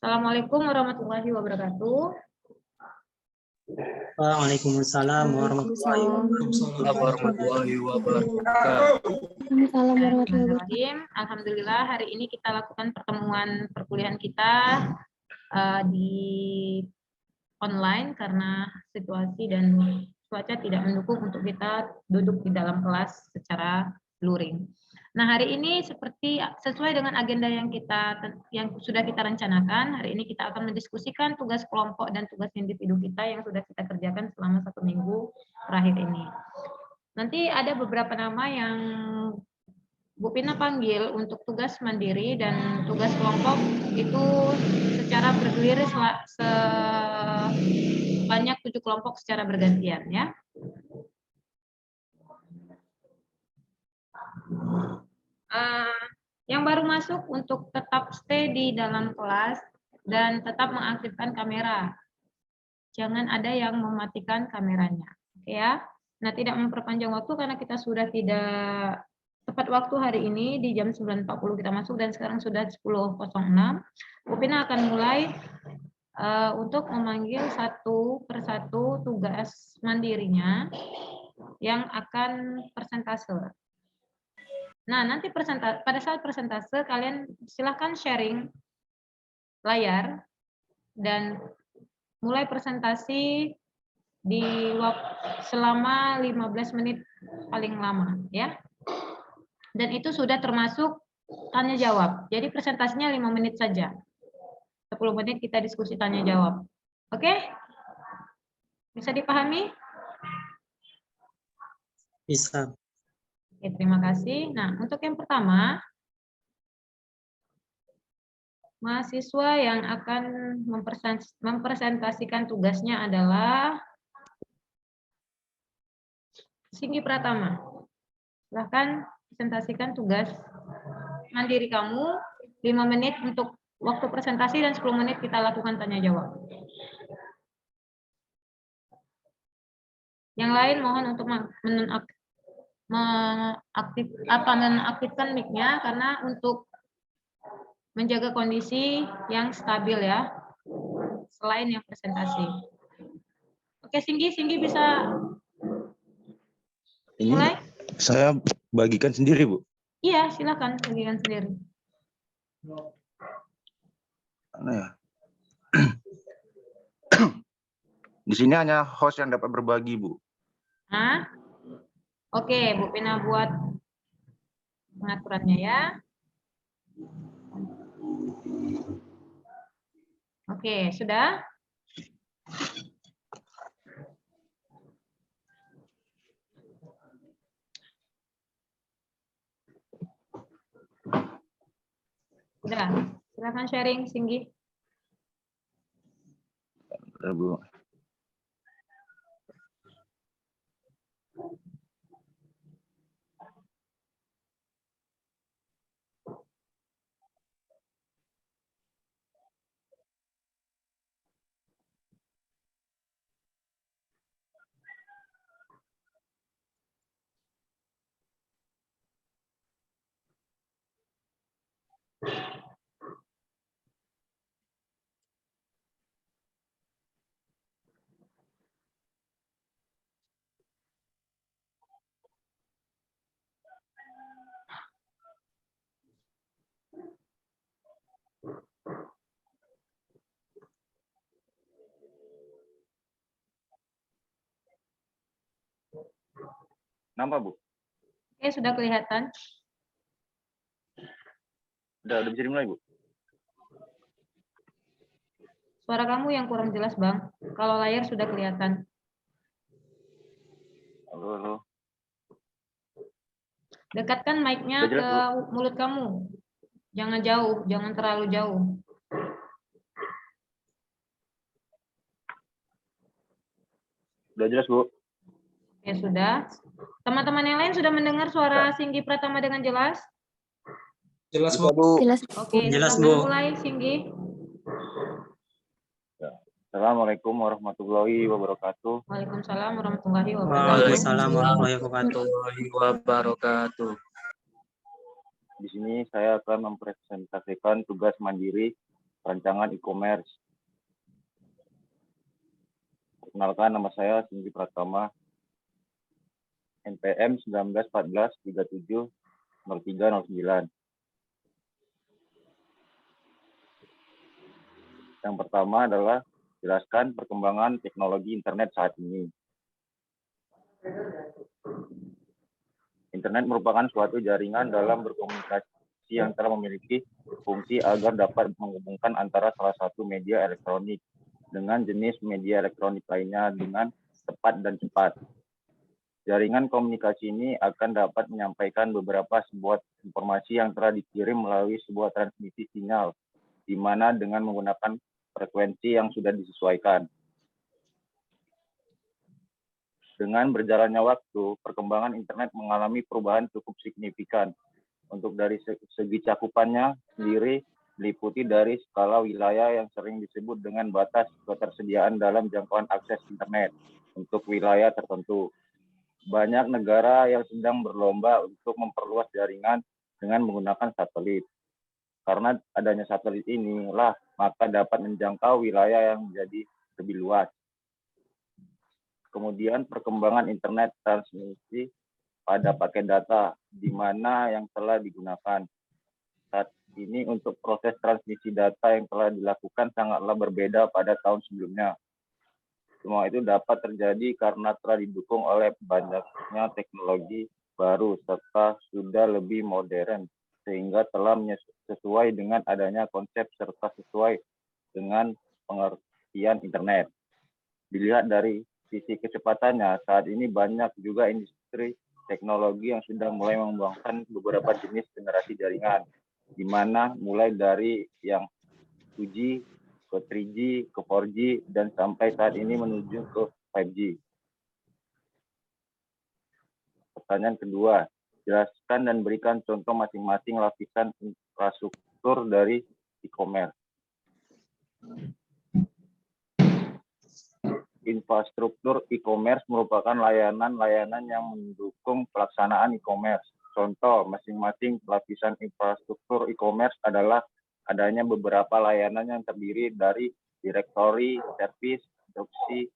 Assalamualaikum warahmatullahi wabarakatuh. Waalaikumsalam warahmatullahi wabarakatuh. Bismillahirrahmanirrahim. Alhamdulillah hari ini kita lakukan pertemuan perkuliahan kita di online karena situasi dan cuaca tidak mendukung untuk kita duduk di dalam kelas secara luring. Nah, hari ini seperti sesuai dengan agenda yang sudah kita rencanakan, hari ini kita akan mendiskusikan tugas kelompok dan tugas individu kita yang sudah kita kerjakan selama 1 minggu terakhir ini. Nanti ada beberapa nama yang Bu Pina panggil untuk tugas mandiri dan tugas kelompok itu secara bergilir sebanyak 7 kelompok secara bergantian ya. Yang baru masuk untuk tetap stay di dalam kelas dan tetap mengaktifkan kamera. Jangan ada yang mematikan kameranya, oke ya. Nah, tidak memperpanjang waktu karena kita sudah tidak tepat waktu hari ini di jam 9.40 kita masuk dan sekarang sudah 10.06. Bu Pina akan mulai untuk memanggil satu persatu tugas mandirinya yang akan persentase. Nah, nanti pada saat persentase kalian silahkan sharing layar dan mulai presentasi di selama 15 menit paling lama ya. Dan itu sudah termasuk tanya jawab. Jadi presentasinya 5 menit saja. 10 menit kita diskusi tanya jawab. Oke? Bisa dipahami? Bisa. Oke, terima kasih. Nah, untuk yang pertama, mahasiswa yang akan mempresentasikan tugasnya adalah Singgi Pratama. Silahkan presentasikan tugas mandiri kamu, 5 menit untuk waktu presentasi dan 10 menit kita lakukan tanya jawab. Yang lain mohon untuk menonaktifkan mic-nya karena untuk menjaga kondisi yang stabil ya, selain yang presentasi. Oke, Singgi bisa mulai? Saya bagikan sendiri, Bu. Iya, silakan bagikan sendiri. Mana ya? Di sini hanya host yang dapat berbagi, Bu. Nah, oke, Bu Pina buat pengaturannya ya. Oke, sudah? Sudah, silakan sharing, Singgi. Bentar, Bu. Nampak, Bu? Oke, sudah kelihatan. Udah bisa dimulai, Bu? Suara kamu yang kurang jelas, Bang. Kalau layar sudah kelihatan. Halo. Dekatkan mic-nya ke mulut kamu. Jangan jauh, jangan terlalu jauh. Udah jelas, Bu? Ya sudah. Teman-teman yang lain sudah mendengar suara Singgi Pratama dengan jelas? Jelas, Bu. Oke, Jelas, silakan Bu. mulai, Singgi. Assalamualaikum warahmatullahi wabarakatuh. Waalaikumsalam warahmatullahi wabarakatuh. Waalaikumsalam warahmatullahi wabarakatuh. Di sini saya akan mempresentasikan tugas mandiri Perancangan e-commerce. Perkenalkan, nama saya Singgi Pratama, NPM 191437 0309. Yang pertama adalah jelaskan perkembangan teknologi internet saat ini. Internet merupakan suatu jaringan dalam berkomunikasi yang telah memiliki fungsi agar dapat menghubungkan antara salah satu media elektronik dengan jenis media elektronik lainnya dengan tepat dan cepat. Jaringan komunikasi ini akan dapat menyampaikan sebuah informasi yang telah dikirim melalui sebuah transmisi sinyal, di mana dengan menggunakan frekuensi yang sudah disesuaikan. Dengan berjalannya waktu, perkembangan internet mengalami perubahan cukup signifikan. Untuk dari segi cakupannya sendiri, meliputi dari skala wilayah yang sering disebut dengan batas ketersediaan dalam jangkauan akses internet untuk wilayah tertentu. Banyak negara yang sedang berlomba untuk memperluas jaringan dengan menggunakan satelit. Karena adanya satelit inilah, maka dapat menjangkau wilayah yang menjadi lebih luas. Kemudian perkembangan internet transmisi pada paket data, di mana yang telah digunakan. Saat ini untuk proses transmisi data yang telah dilakukan sangatlah berbeda pada tahun sebelumnya. Semua itu dapat terjadi karena telah didukung oleh banyaknya teknologi baru serta sudah lebih modern, sehingga telah sesuai dengan adanya konsep serta sesuai dengan pengertian internet. Dilihat dari sisi kecepatannya, saat ini banyak juga industri teknologi yang sudah mulai mengembangkan beberapa jenis generasi jaringan, di mana mulai dari yang 2G, ke 3G, ke 4G, dan sampai saat ini menuju ke 5G. Pertanyaan kedua, jelaskan dan berikan contoh masing-masing lapisan infrastruktur dari e-commerce. Infrastruktur e-commerce merupakan layanan-layanan yang mendukung pelaksanaan e-commerce. Contoh, masing-masing lapisan infrastruktur e-commerce adalah adanya beberapa layanan yang terdiri dari directory, service, instruksi,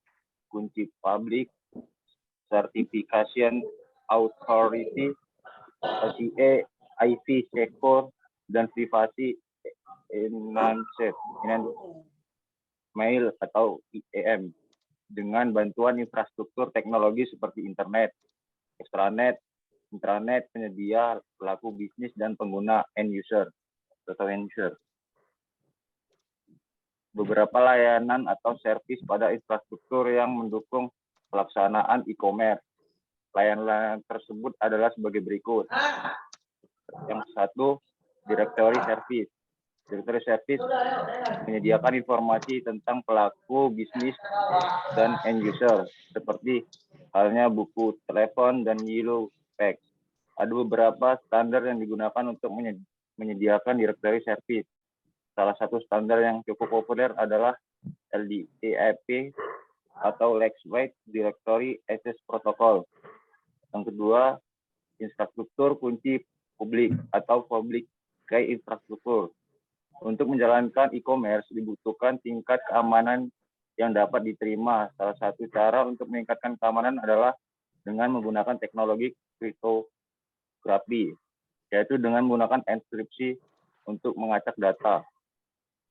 kunci public, certification authority, OCA, IP, secure, dan privasi enhanced mail atau IEM. Dengan bantuan infrastruktur teknologi seperti internet, extranet, intranet, penyedia, pelaku bisnis, dan pengguna end user. Beberapa layanan atau servis pada infrastruktur yang mendukung pelaksanaan e-commerce. Layanan tersebut adalah sebagai berikut. Yang satu, directory service. Directory service menyediakan informasi tentang pelaku bisnis dan end user, seperti halnya buku telepon dan yellow pack. Ada beberapa standar yang digunakan untuk menyediakan directory service. Salah satu standar yang cukup populer adalah LDAP atau Lightweight Directory Access Protocol. Yang kedua, infrastruktur kunci publik atau public key infrastruktur. Untuk menjalankan e-commerce dibutuhkan tingkat keamanan yang dapat diterima. Salah satu cara untuk meningkatkan keamanan adalah dengan menggunakan teknologi kriptografi, yaitu dengan menggunakan enkripsi untuk mengacak data.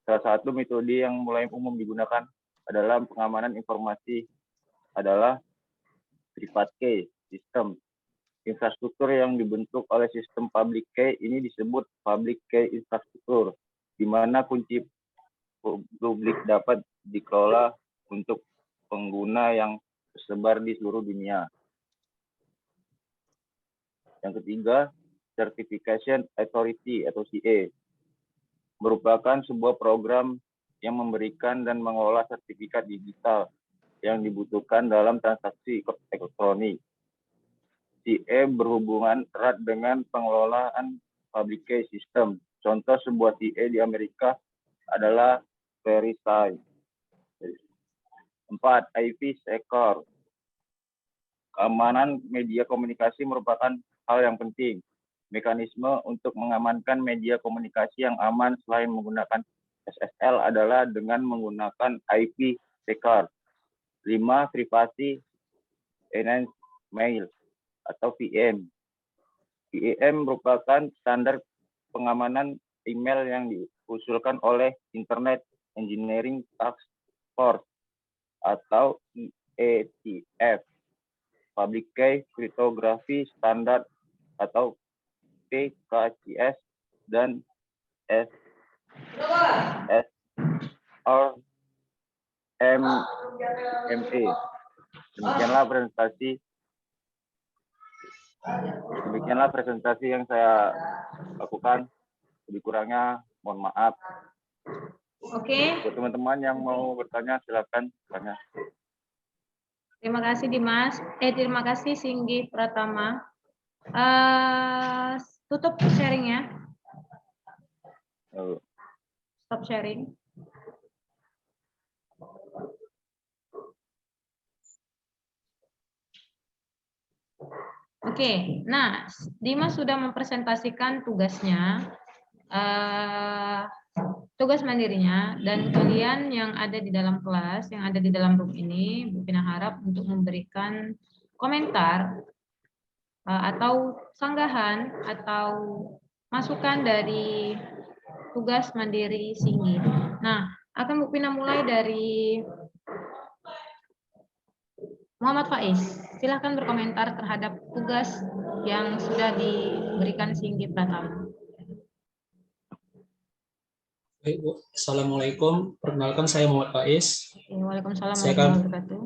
Salah satu metode yang mulai umum digunakan adalah pengamanan informasi adalah private key system. Infrastruktur yang dibentuk oleh sistem public key ini disebut public key infrastruktur, di mana kunci publik dapat dikelola untuk pengguna yang tersebar di seluruh dunia. Yang ketiga, Certification Authority atau CA merupakan sebuah program yang memberikan dan mengelola sertifikat digital yang dibutuhkan dalam transaksi elektronik. CA berhubungan erat dengan pengelolaan public key system. Contoh sebuah CA di Amerika adalah VeriSign. 4. IP Secure. Keamanan media komunikasi merupakan hal yang penting. Mekanisme untuk mengamankan media komunikasi yang aman selain menggunakan SSL adalah dengan menggunakan IP Secure 5 Privasi Enhanced Mail atau VM. VM merupakan standar pengamanan email yang diusulkan oleh Internet Engineering Task Force atau IETF, Public Key Cryptography Standard atau PKCS, dan SRMME. Demikianlah presentasi yang saya lakukan. Lebih kurangnya mohon maaf. Oke, Buat teman-teman yang mau bertanya, silakan tanya. terima kasih Dimas. Terima kasih Singgi Pratama. Tutup sharingnya. Stop sharing. Oke, nah Dimas sudah mempresentasikan tugasnya, tugas mandirinya, dan kalian yang ada di dalam kelas, yang ada di dalam room ini, Bu Pina harap untuk memberikan komentar atau sanggahan atau masukan dari tugas mandiri Singgi. Nah, akan Bu Pina mulai dari Muhammad Faiz. Silahkan berkomentar terhadap tugas yang sudah diberikan Singgi Pratama. Baik, Bu. Assalamualaikum. Perkenalkan saya Muhammad Faiz. Waalaikumsalam Saya akan- warahmatullahi wabarakatuh.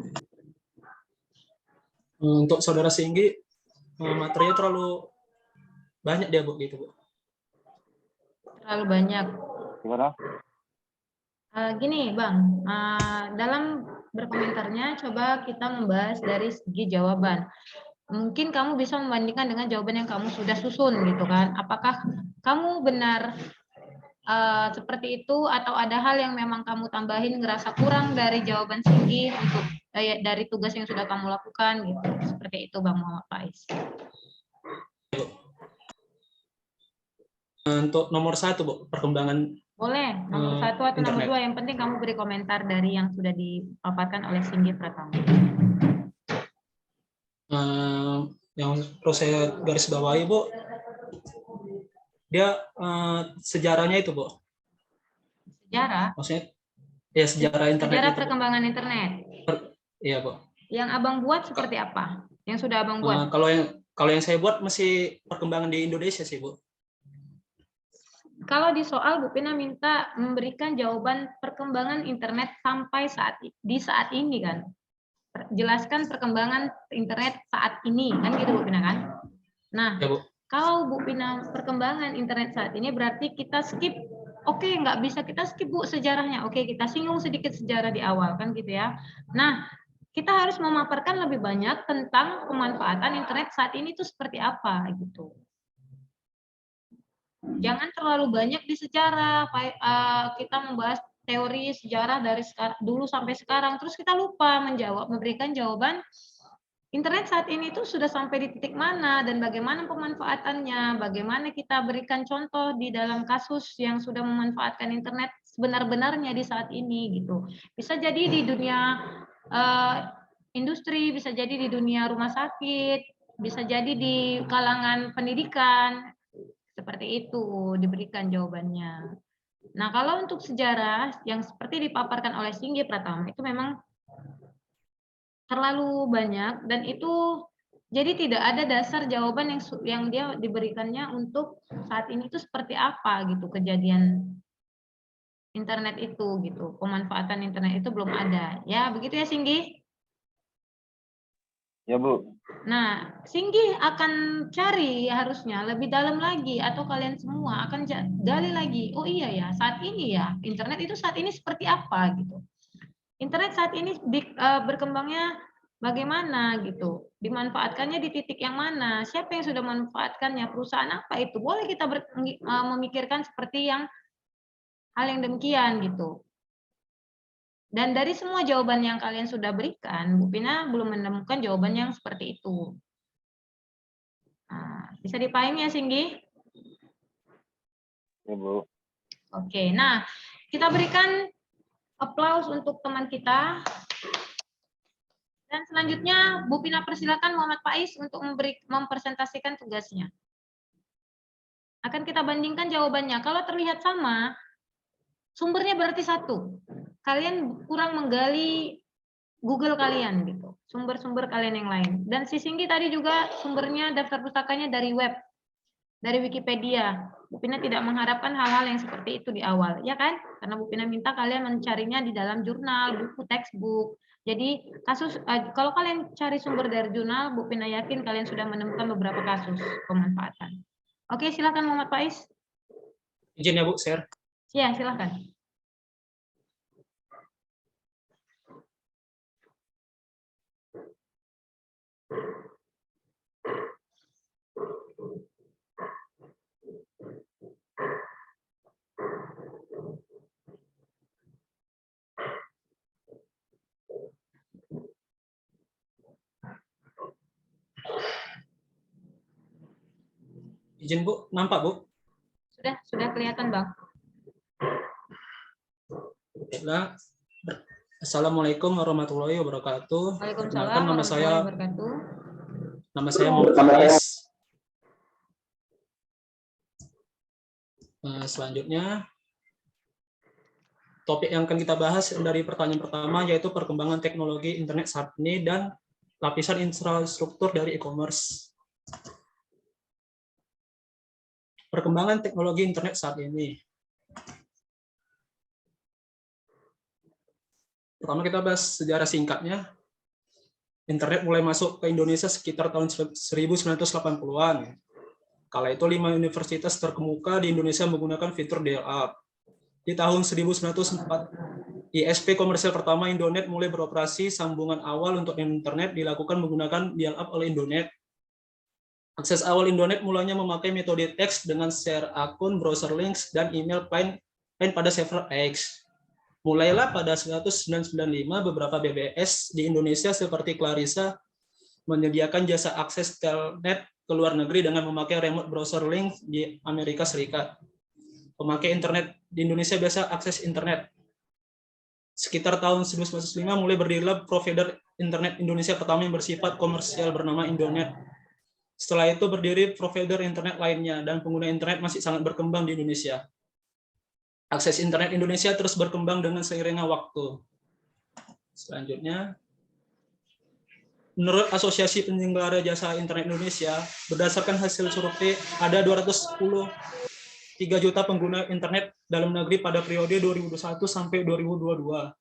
Untuk saudara Singgi, materinya terlalu banyak dia, Bu, gitu, Bu. Terlalu banyak. Gimana? Gini, Bang, dalam berkomentarnya coba kita membahas dari segi jawaban. Mungkin kamu bisa membandingkan dengan jawaban yang kamu sudah susun, gitu kan? Apakah kamu benar seperti itu atau ada hal yang memang kamu tambahin ngerasa kurang dari jawaban Singgi untuk dari tugas yang sudah kamu lakukan, gitu? Seperti itu, Bang Muhammad Faiz. Untuk nomor 1, Bu, perkembangan Boleh, nomor 1 atau nomor internet. 2, yang penting kamu beri komentar dari yang sudah dipaparkan oleh Singgi Pratama. Yang perlu saya garis bawahi, Bu, dia sejarahnya itu, Bu. Sejarah? Maksudnya, ya sejarah internet Sejarah itu, Bu. perkembangan internet. Iya, Bu. Yang Abang buat seperti apa? Yang sudah Abang buat? Kalau yang saya buat masih perkembangan di Indonesia sih, Bu. Kalau di soal Bu Pina minta memberikan jawaban perkembangan internet sampai saat ini kan. Jelaskan perkembangan internet saat ini kan gitu Bu Pina kan. Nah, Ya, Bu. kalau Bu Pina perkembangan internet saat ini berarti kita skip. Oke, nggak bisa kita skip Bu sejarahnya. Oke, kita singgung sedikit sejarah di awal kan gitu ya. Nah, kita harus memaparkan lebih banyak tentang pemanfaatan internet saat ini itu seperti apa gitu. Jangan terlalu banyak di sejarah, kita membahas teori sejarah dari dulu sampai sekarang, terus kita lupa memberikan jawaban internet saat ini itu sudah sampai di titik mana dan bagaimana pemanfaatannya, bagaimana kita berikan contoh di dalam kasus yang sudah memanfaatkan internet sebenar-benarnya di saat ini gitu. Bisa jadi di dunia industri, bisa jadi di dunia rumah sakit, bisa jadi di kalangan pendidikan. Seperti itu diberikan jawabannya. Nah, kalau untuk sejarah yang seperti dipaparkan oleh Singgi Pratama itu memang terlalu banyak dan itu jadi tidak ada dasar jawaban yang dia diberikannya untuk saat ini itu seperti apa gitu kejadian internet itu gitu. Pemanfaatan internet itu belum ada. Ya, begitu ya Singgi? Ya, Bu. Nah, Singgi akan cari harusnya lebih dalam lagi atau kalian semua akan gali lagi. Oh iya ya, saat ini ya internet itu saat ini seperti apa gitu. Internet saat ini berkembangnya bagaimana gitu. Dimanfaatkannya di titik yang mana? Siapa yang sudah memanfaatkannya? Perusahaan apa itu? Boleh kita memikirkan seperti yang hal yang demikian gitu. Dan dari semua jawaban yang kalian sudah berikan, Bu Pina belum menemukan jawaban yang seperti itu. Nah, bisa dipahami ya, Singgi? Ya, Bu. Oke, nah Kita berikan applause untuk teman kita. Dan selanjutnya Bu Pina persilakan Muhammad Faiz untuk mempresentasikan tugasnya. Akan kita bandingkan jawabannya. Kalau terlihat sama, sumbernya berarti satu. Kalian kurang menggali Google kalian gitu. Sumber-sumber kalian yang lain. Dan si Singgi tadi juga sumbernya daftar pustakanya dari web, dari Wikipedia. Bu Pina tidak mengharapkan hal-hal yang seperti itu di awal, ya kan? Karena Bu Pina minta kalian mencarinya di dalam jurnal, buku, textbook. Jadi kalau kalian cari sumber dari jurnal, Bu Pina yakin kalian sudah menemukan beberapa kasus pemanfaatan. Oke, silakan Muhammad Faiz. Izin ya Bu, share. Ya, silakan. Izin Bu, nampak Bu? Sudah kelihatan, Bang. Nah, Assalamualaikum warahmatullahi wabarakatuh. Waalaikumsalam Perkenalkan, warahmatullahi wabarakatuh. nama saya Muhammad Faiz. Selanjutnya, topik yang akan kita bahas dari pertanyaan pertama yaitu perkembangan teknologi internet saat ini dan lapisan infrastruktur dari e-commerce. Perkembangan teknologi internet saat ini. Pertama kita bahas sejarah singkatnya. Internet mulai masuk ke Indonesia sekitar tahun 1980-an. Kala itu 5 universitas terkemuka di Indonesia menggunakan fitur dial-up. Di tahun 1904, ISP komersial pertama Indonet mulai beroperasi. Sambungan awal untuk internet dilakukan menggunakan dial-up oleh Indonet. Akses awal Indonet mulanya memakai metode teks dengan share akun, browser links, dan email client pada server X. Mulailah pada 1995 beberapa BBS di Indonesia seperti Clarissa menyediakan jasa akses telnet ke luar negeri dengan memakai remote browser link di Amerika Serikat. Pemakai internet di Indonesia biasa akses internet. Sekitar tahun 1995 mulai berdirilah provider internet Indonesia pertama yang bersifat komersial bernama Indonet. Setelah itu berdiri provider internet lainnya dan pengguna internet masih sangat berkembang di Indonesia. Akses internet Indonesia terus berkembang dengan seiringnya waktu. Selanjutnya, menurut Asosiasi Penyelenggara Jasa Internet Indonesia, berdasarkan hasil survei ada 210 3 juta pengguna internet dalam negeri pada periode 2021 sampai 2022.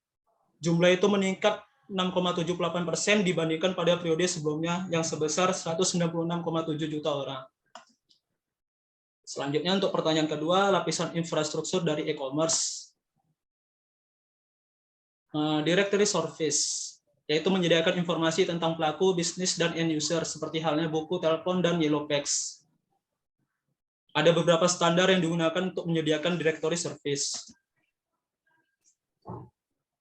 Jumlah itu meningkat 6,78% dibandingkan pada periode sebelumnya yang sebesar 196,7 juta orang. Selanjutnya untuk pertanyaan kedua, lapisan infrastruktur dari e-commerce. Directory service, yaitu menyediakan informasi tentang pelaku bisnis dan end user seperti halnya buku, telepon, dan yellow pages. Ada beberapa standar yang digunakan untuk menyediakan directory service.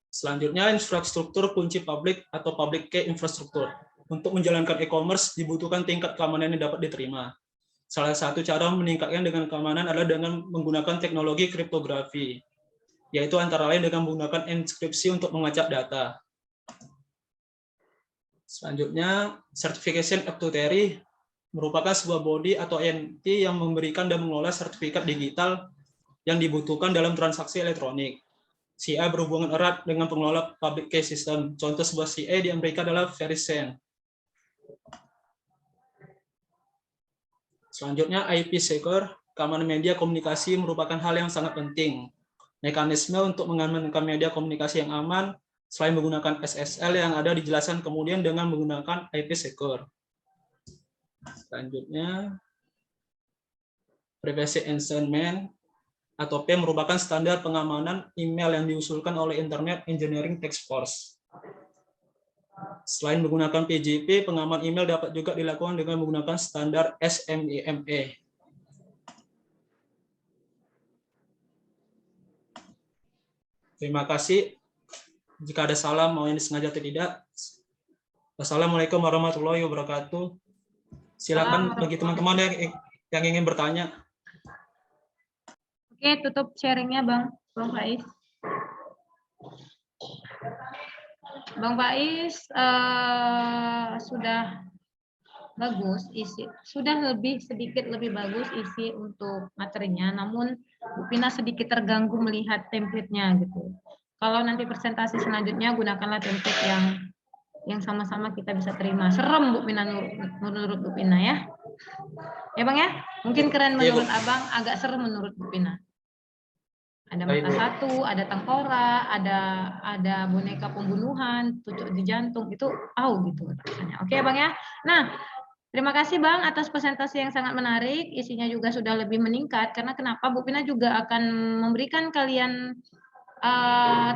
Selanjutnya, infrastruktur kunci publik atau public key infrastruktur. Untuk menjalankan e-commerce dibutuhkan tingkat keamanan yang dapat diterima. Salah satu cara meningkatkan dengan keamanan adalah dengan menggunakan teknologi kriptografi, yaitu antara lain dengan menggunakan enkripsi untuk mengacak data. Selanjutnya, certification authority merupakan sebuah body atau entity yang memberikan dan mengelola sertifikat digital yang dibutuhkan dalam transaksi elektronik. CA berhubungan erat dengan pengelola public key system. Contoh sebuah CA di Amerika adalah Verizon. Selanjutnya, IP secure, keamanan media komunikasi merupakan hal yang sangat penting. Mekanisme untuk mengamankan media komunikasi yang aman, selain menggunakan SSL yang ada dijelaskan kemudian dengan menggunakan IP secure. Selanjutnya, privacy enhancement atau P merupakan standar pengamanan email yang diusulkan oleh Internet Engineering Task Force. Selain menggunakan PGP, pengaman email dapat juga dilakukan dengan menggunakan standar SMIME. Terima kasih. Jika ada salah, mau ini sengaja atau tidak. Wassalamualaikum warahmatullahi wabarakatuh. Silakan bagi teman-teman yang ingin bertanya. Oke, tutup sharingnya Bang Faiz. Bang Faiz sudah bagus isi, sudah sedikit lebih bagus isi untuk materinya, namun Bu Pina sedikit terganggu melihat template-nya gitu. Kalau nanti presentasi selanjutnya gunakanlah template yang sama-sama kita bisa terima. Serem Bu Pina menurut Bu Pina ya. Ya Bang ya? Mungkin keren menurut Abang, agak serem menurut Bu Pina. Ada mata satu, ada tengkorak, ada boneka pembunuhan, tucuk di jantung, itu gitu rasanya. Oke Bang ya. Nah, terima kasih Bang atas presentasi yang sangat menarik, isinya juga sudah lebih meningkat, karena kenapa Bu Pina juga akan memberikan kalian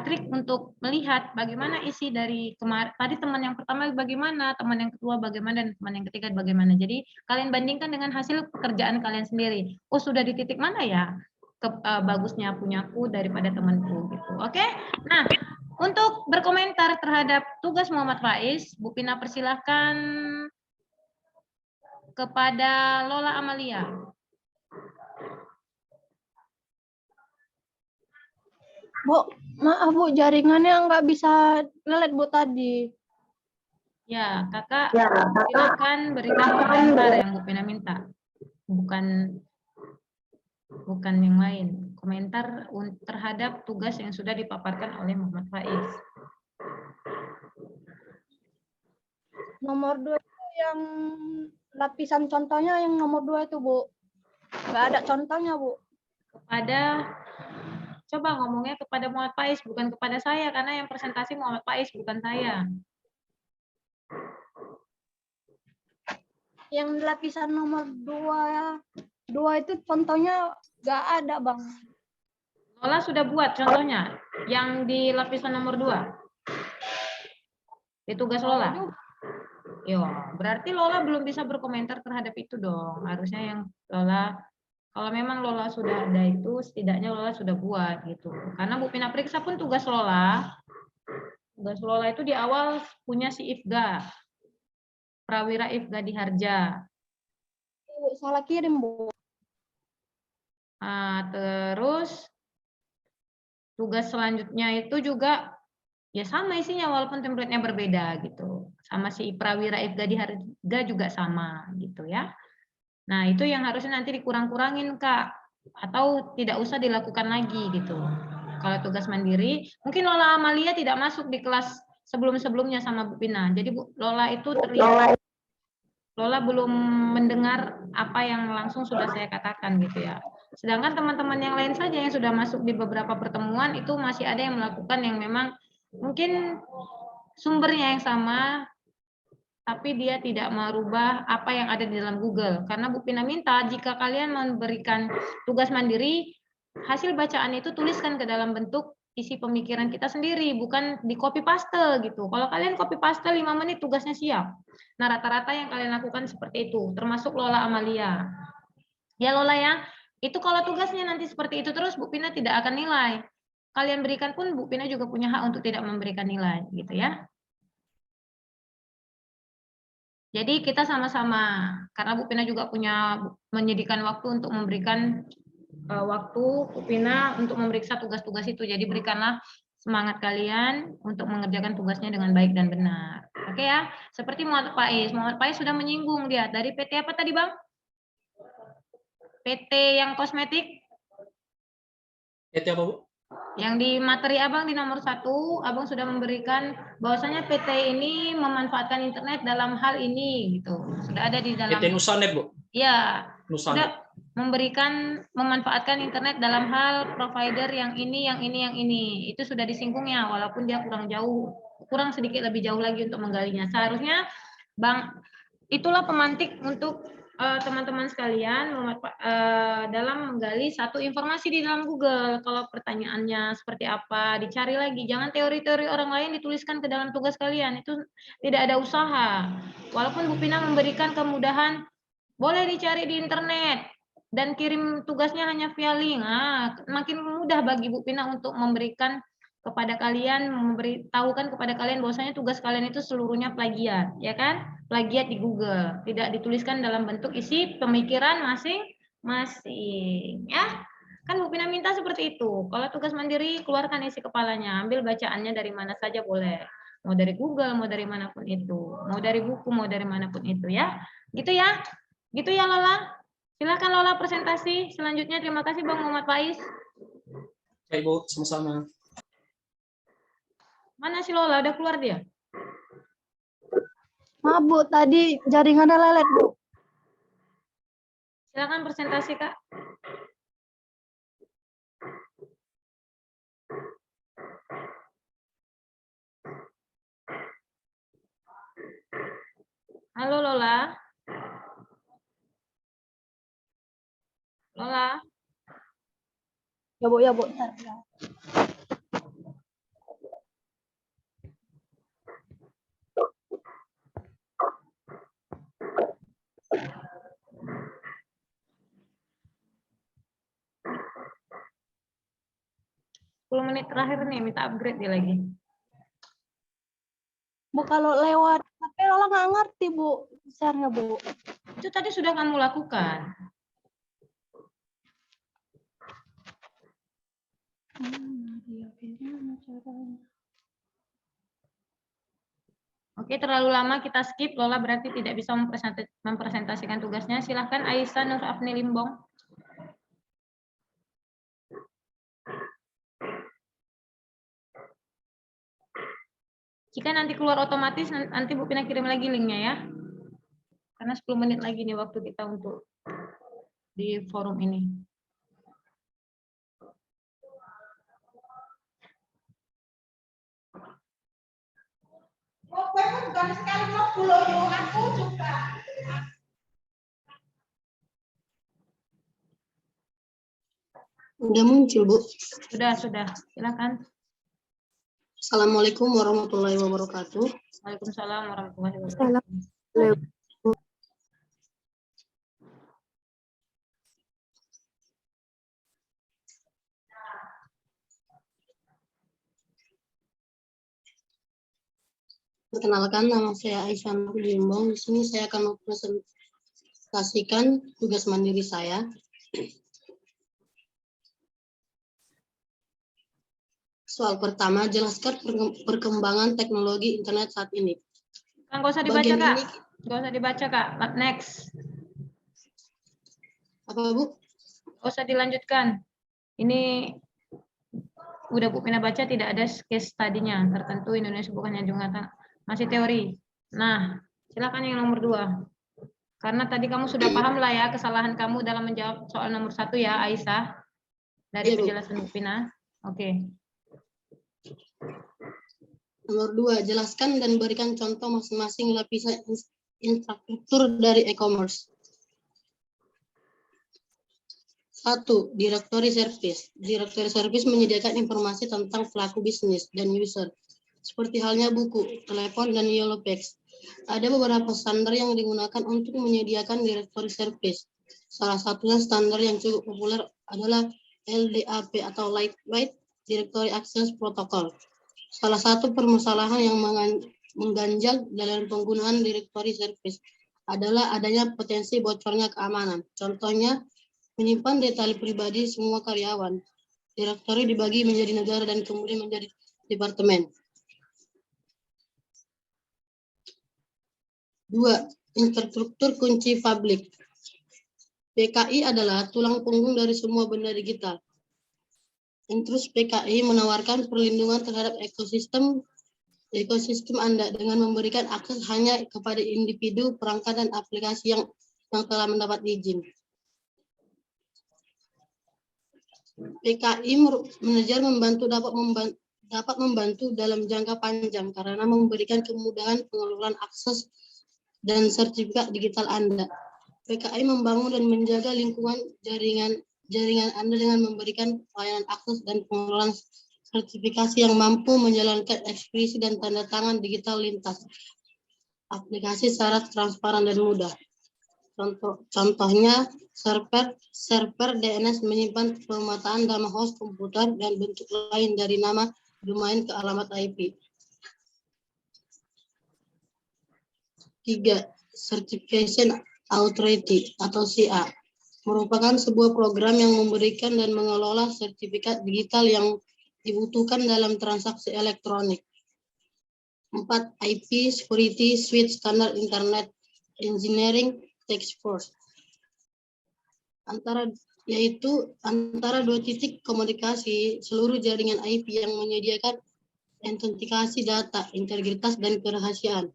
trik untuk melihat bagaimana isi dari kemarin. Tadi teman yang pertama bagaimana, teman yang kedua bagaimana, dan teman yang ketiga bagaimana. Jadi kalian bandingkan dengan hasil pekerjaan kalian sendiri. Oh sudah di titik mana ya bagusnya punyaku daripada temanku gitu. Oke? Nah, untuk berkomentar terhadap tugas Muhammad Faiz, Bu Pina persilahkan kepada Lola Amalia. Bu, maaf Bu, jaringannya nggak bisa ngelet Bu tadi. Ya, Kakak silakan berikan komentar yang Bu Pina minta. Bukan yang lain. Komentar terhadap tugas yang sudah dipaparkan oleh Muhammad Faiz. Nomor 2 itu yang lapisan contohnya yang nomor 2 itu Bu. Nggak ada contohnya Bu. Coba ngomongnya kepada Muhammad Faiz, bukan kepada saya, karena yang presentasi Muhammad Faiz, bukan saya. Yang lapisan nomor 2 itu contohnya nggak ada Bang. Lola sudah buat contohnya, yang di lapisan nomor 2. Di tugas Lola. Yo, berarti Lola belum bisa berkomentar terhadap itu dong. Harusnya yang Lola, kalau memang Lola sudah ada itu, setidaknya Lola sudah buat gitu. Karena Bu Pina periksa pun tugas Lola itu di awal punya si Ifga, Prawira Ifga Diharja. Salah kirim Bu. Terus tugas selanjutnya itu juga ya sama isinya walaupun template-nya berbeda gitu. Sama si Prawira Ifga Diharja juga sama gitu ya. Nah, itu yang harusnya nanti dikurang-kurangin, Kak. Atau tidak usah dilakukan lagi gitu. Kalau tugas mandiri, mungkin Lola Amalia tidak masuk di kelas sebelum-sebelumnya sama Bu Pina. Jadi Lola itu terlihat Lola belum mendengar apa yang langsung sudah saya katakan gitu ya. Sedangkan teman-teman yang lain saja yang sudah masuk di beberapa pertemuan itu masih ada yang melakukan yang memang mungkin sumbernya yang sama, tapi dia tidak merubah apa yang ada di dalam Google. Karena Bu Pina minta jika kalian memberikan tugas mandiri, hasil bacaan itu tuliskan ke dalam bentuk isi pemikiran kita sendiri, bukan di copy paste gitu. Kalau kalian copy paste 5 menit tugasnya siap. Nah, rata-rata yang kalian lakukan seperti itu, termasuk Lola Amalia. Ya Lola ya, itu kalau tugasnya nanti seperti itu terus Bu Pina tidak akan nilai. Kalian berikan pun Bu Pina juga punya hak untuk tidak memberikan nilai gitu ya. Jadi kita sama-sama, karena Bu Pina juga punya menyediakan waktu untuk memberikan waktu Bu Pina untuk memeriksa tugas-tugas itu. Jadi berikanlah semangat kalian untuk mengerjakan tugasnya dengan baik dan benar. Oke ya, seperti Muhammad Faiz. Muhammad Faiz sudah menyinggung dia dari PT apa tadi Bang? PT yang kosmetik? PT apa Bu? Yang di materi Abang di nomor 1, Abang sudah memberikan bahwasanya PT ini memanfaatkan internet dalam hal ini gitu. Sudah ada di dalam PT Nusanet Bu? Iya. Nusanet. Sudah memanfaatkan internet dalam hal provider yang ini. Itu sudah disinggungnya walaupun dia kurang sedikit lebih jauh lagi untuk menggalinya. Seharusnya Bang, itulah pemantik untuk teman-teman sekalian dalam menggali satu informasi di dalam Google. Kalau pertanyaannya seperti apa, dicari lagi. Jangan teori-teori orang lain dituliskan ke dalam tugas kalian. Itu tidak ada usaha. Walaupun Bu Pina memberikan kemudahan, boleh dicari di internet dan kirim tugasnya hanya via link. Makin mudah bagi Bu Pina untuk memberikan kepada kalian, memberitahukan kepada kalian bahwasanya tugas kalian itu seluruhnya plagiat, ya kan? Plagiat di Google, tidak dituliskan dalam bentuk isi pemikiran masing-masing, ya. Kan Bu Pina minta seperti itu. Kalau tugas mandiri, keluarkan isi kepalanya. Ambil bacaannya dari mana saja boleh. Mau dari Google, mau dari manapun itu. Mau dari buku, mau dari manapun itu ya. Gitu ya. Gitu ya Lola. Silakan Lola presentasi. Selanjutnya terima kasih Bang Muhammad Faiz. Baik Bu, sama-sama. Mana si Lola? Udah keluar dia? Maaf Bu, tadi jaringannya lelet Bu. Silakan presentasi Kak. Halo Lola. Lola. Ya Bu, ya Bu. Ntar, ya. Menit terakhir nih, minta upgrade dia lagi. Bu, kalau lewat HP Lola nggak ngerti Bu, share-nya Bu. Itu tadi sudah kamu lakukan. Oke, terlalu lama kita skip. Lola berarti tidak bisa mempresentasikan tugasnya. Silahkan Aisyah Nur Afni Limbong. Jika nanti keluar otomatis, nanti Bu Pina kirim lagi linknya ya. Karena 10 menit lagi nih waktu kita untuk di forum ini. Udah muncul, Bu. Sudah. Silakan. Assalamualaikum warahmatullahi wabarakatuh. Waalaikumsalam warahmatullahi wabarakatuh. Perkenalkan, nama saya Aisyah Nur Limbong. Di sini saya akan mempresentasikan tugas mandiri saya. Soal pertama, jelaskan perkembangan teknologi internet saat ini. Kak, nggak usah dibaca, Bagian Kak. ini, Nggak usah dibaca, Kak. Next. apa Bu? Nggak usah dilanjutkan. Ini udah Bu Pina baca, tidak ada case study-nya. Tertentu Indonesia bukannya Jungatan, masih teori. Nah, silakan yang nomor 2. Karena tadi kamu sudah paham lah ya kesalahan kamu dalam menjawab soal nomor 1 ya, Aisyah. Dari Iya, Bu. penjelasan Bu Pina. Oke. Nomor 2, jelaskan dan berikan contoh masing-masing lapisan infrastruktur dari e-commerce. 1. Directory service. Directory service menyediakan informasi tentang pelaku bisnis dan user, seperti halnya buku, telepon, dan yellow pages. Ada beberapa standar yang digunakan untuk menyediakan directory service. Salah satunya standar yang cukup populer adalah LDAP atau Lightweight Directory Access Protocol. Salah satu permasalahan yang mengganjal dalam penggunaan directory service adalah adanya potensi bocornya keamanan. Contohnya, menyimpan detail pribadi semua karyawan. Direktori dibagi menjadi negara dan kemudian menjadi departemen. 2. Infrastruktur kunci publik. PKI adalah tulang punggung dari semua benda digital. Intrus PKI menawarkan perlindungan terhadap ekosistem Anda dengan memberikan akses hanya kepada individu, perangkat, dan aplikasi yang telah mendapat izin. PKI manajer dapat membantu dalam jangka panjang karena memberikan kemudahan pengelolaan akses dan sertifikat digital Anda. PKI membangun dan menjaga lingkungan jaringan Anda dengan memberikan pelayanan akses dan pengelolaan sertifikasi yang mampu menjalankan eksekusi dan tanda tangan digital lintas aplikasi secara transparan dan mudah. Contohnya, server DNS menyimpan pemetaan nama host komputer dan bentuk lain dari nama domain ke alamat IP. 3. Certification Authority atau CA. merupakan sebuah program yang memberikan dan mengelola sertifikat digital yang dibutuhkan dalam transaksi elektronik. 4. IP Security Suite Standard Internet Engineering Task Force. Yaitu antara dua titik komunikasi seluruh jaringan IP yang menyediakan autentikasi data, integritas, dan kerahasiaan.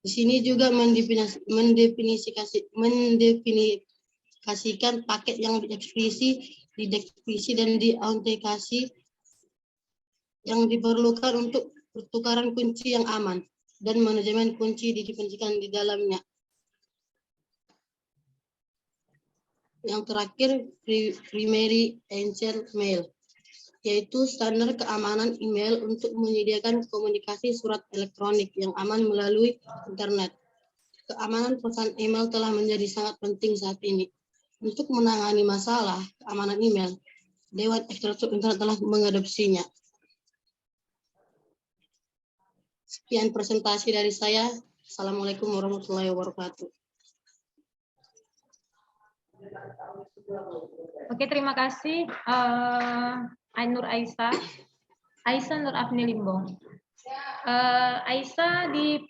Di sini juga mendefinisikan paket yang diekskripsi, didekripsi, dan diautentikasi yang diperlukan untuk pertukaran kunci yang aman dan manajemen kunci didefinisikan di dalamnya. Yang terakhir, primary encryption mail, yaitu standar keamanan email untuk menyediakan komunikasi surat elektronik yang aman melalui internet. Keamanan pesan email telah menjadi sangat penting saat ini. Untuk menangani masalah keamanan email, Dewan Eksekutif Internet telah mengadopsinya. Sekian presentasi dari saya. Assalamualaikum warahmatullahi wabarakatuh. Oke, terima kasih Ainur Aisyah. Aisyah Nur Afni Limbong. Aisyah di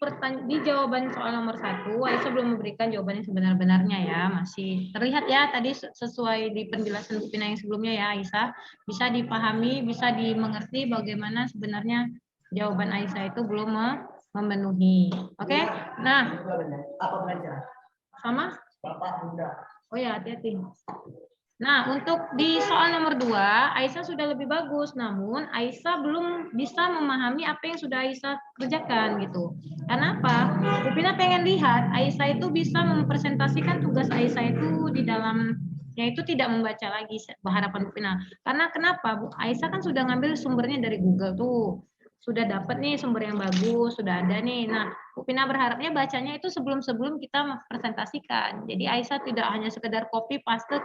jawaban soal nomor 1, Aisyah belum memberikan jawaban yang sebenar-benarnya ya, masih terlihat ya tadi sesuai di penjelasan Bu Pina yang sebelumnya ya Aisyah, bisa dipahami, bisa dimengerti bagaimana sebenarnya jawaban Aisyah itu belum memenuhi. Oke? Nah, sama? Oh ya, hati-hati. Nah, untuk di soal nomor 2, Aisyah sudah lebih bagus, namun Aisyah belum bisa memahami apa yang sudah Aisyah kerjakan gitu. Karena apa? Bu Pina pengen lihat Aisyah itu bisa mempresentasikan tugas Aisyah itu di dalam, yaitu tidak membaca lagi harapan Bu Pina. Karena kenapa? Bu Aisyah kan sudah ngambil sumbernya dari Google tuh. Sudah dapat nih sumber yang bagus, sudah ada nih. Nah, Bu Pina berharapnya bacanya itu sebelum kita presentasikan. Jadi Aisyah tidak hanya sekedar copy paste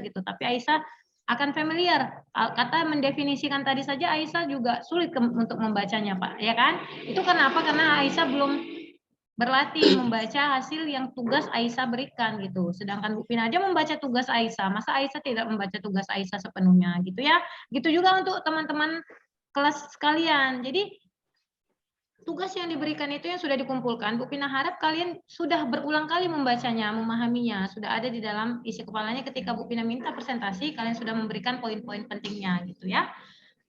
gitu, tapi Aisyah akan familiar. Kata mendefinisikan tadi saja Aisyah juga sulit untuk membacanya, Pak. Ya kan? Itu kenapa? Karena Aisyah belum berlatih membaca hasil yang tugas Aisyah berikan gitu. Sedangkan Bu Pina aja membaca tugas Aisyah, masa Aisyah tidak membaca tugas Aisyah sepenuhnya gitu ya. Gitu juga untuk teman-teman kelas sekalian. Jadi tugas yang diberikan itu yang sudah dikumpulkan, Bu Pina harap kalian sudah berulang kali membacanya, memahaminya, sudah ada di dalam isi kepalanya ketika Bu Pina minta presentasi, kalian sudah memberikan poin-poin pentingnya gitu ya.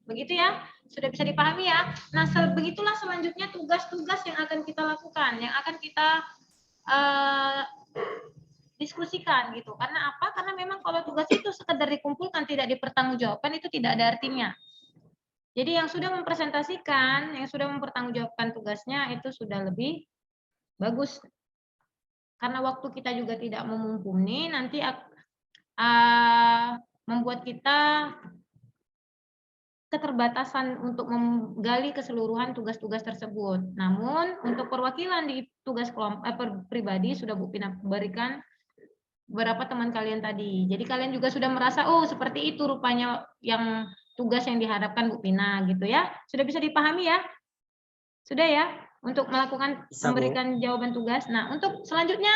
Begitu ya, sudah bisa dipahami ya. Nah, begitulah selanjutnya tugas-tugas yang akan kita lakukan, yang akan kita diskusikan gitu. Karena apa? Karena memang kalau tugas itu sekedar dikumpulkan, tidak dipertanggungjawabkan, itu tidak ada artinya. Jadi yang sudah mempresentasikan, yang sudah mempertanggungjawabkan tugasnya itu sudah lebih bagus. Karena waktu kita juga tidak mumpuni, nanti membuat kita keterbatasan untuk menggali keseluruhan tugas-tugas tersebut. Namun untuk perwakilan di tugas kelompok pribadi sudah Bu Pina berikan beberapa teman kalian tadi. Jadi kalian juga sudah merasa, oh seperti itu rupanya yang tugas yang dihadapkan Bu Pina gitu ya. Sudah bisa dipahami ya? Sudah ya? Untuk melakukan memberikan jawaban tugas. Nah, untuk selanjutnya,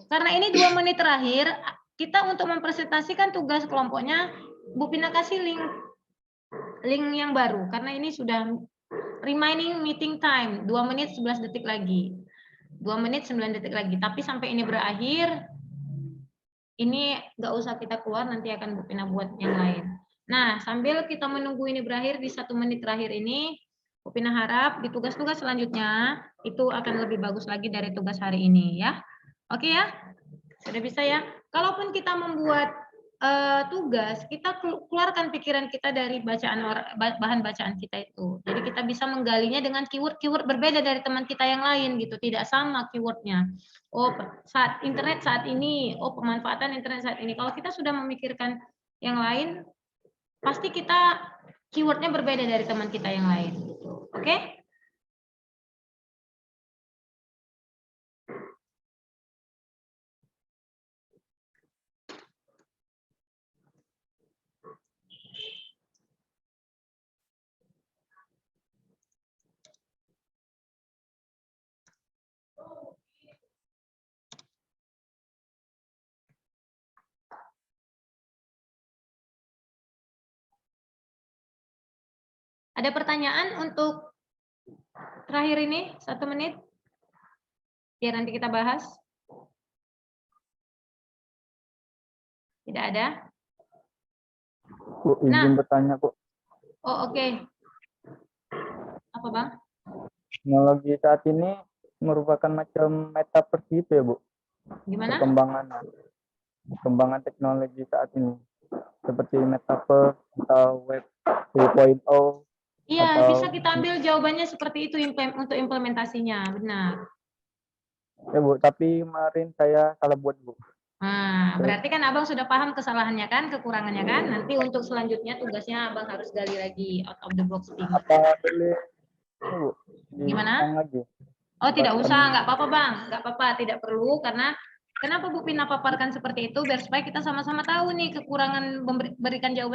karena ini 2 menit terakhir, kita untuk mempresentasikan tugas kelompoknya, Bu Pina kasih link yang baru. Karena ini sudah remaining meeting time, 2 menit 11 detik lagi. 2 menit 9 detik lagi. Tapi sampai ini berakhir, ini nggak usah kita keluar, nanti akan Bu Pina buat yang lain. Nah, sambil kita menunggu ini berakhir di 1 menit terakhir ini, Bu Pina harap di tugas-tugas selanjutnya itu akan lebih bagus lagi dari tugas hari ini ya. Oke ya? Sudah bisa ya? Kalaupun kita membuat tugas, kita keluarkan pikiran kita dari bahan bacaan kita itu. Jadi kita bisa menggalinya dengan keyword berbeda dari teman kita yang lain gitu, tidak sama keywordnya. Oh, saat internet saat ini, oh pemanfaatan internet saat ini. Kalau kita sudah memikirkan yang lain, pasti kita keywordnya berbeda dari teman kita yang lain. Gitu. Oke? Ada pertanyaan untuk terakhir ini, 1 menit? Biar nanti kita bahas. Tidak ada? Bu, izin bertanya, Bu. Oh, oke. Apa, Bang? Teknologi saat ini merupakan macam metaverse gitu ya, Bu? Gimana? Perkembangan teknologi saat ini. Seperti metaverse atau web 3.0. Iya, Atau- bisa kita ambil jawabannya seperti itu untuk implementasinya, benar. Ya, Bu, tapi kemarin saya salah buat, Bu. Nah, berarti kan Abang sudah paham kesalahannya kan, kekurangannya kan? Nanti untuk selanjutnya tugasnya Abang harus gali lagi out of the box thinking. Apa boleh ini, Bu? Gimana? diulang lagi? Oh, tidak usah, nggak apa-apa Bang, nggak apa-apa, tidak perlu karena kenapa Bu Pina paparkan seperti itu biar supaya kita sama-sama tahu nih kekurangan berikan jawaban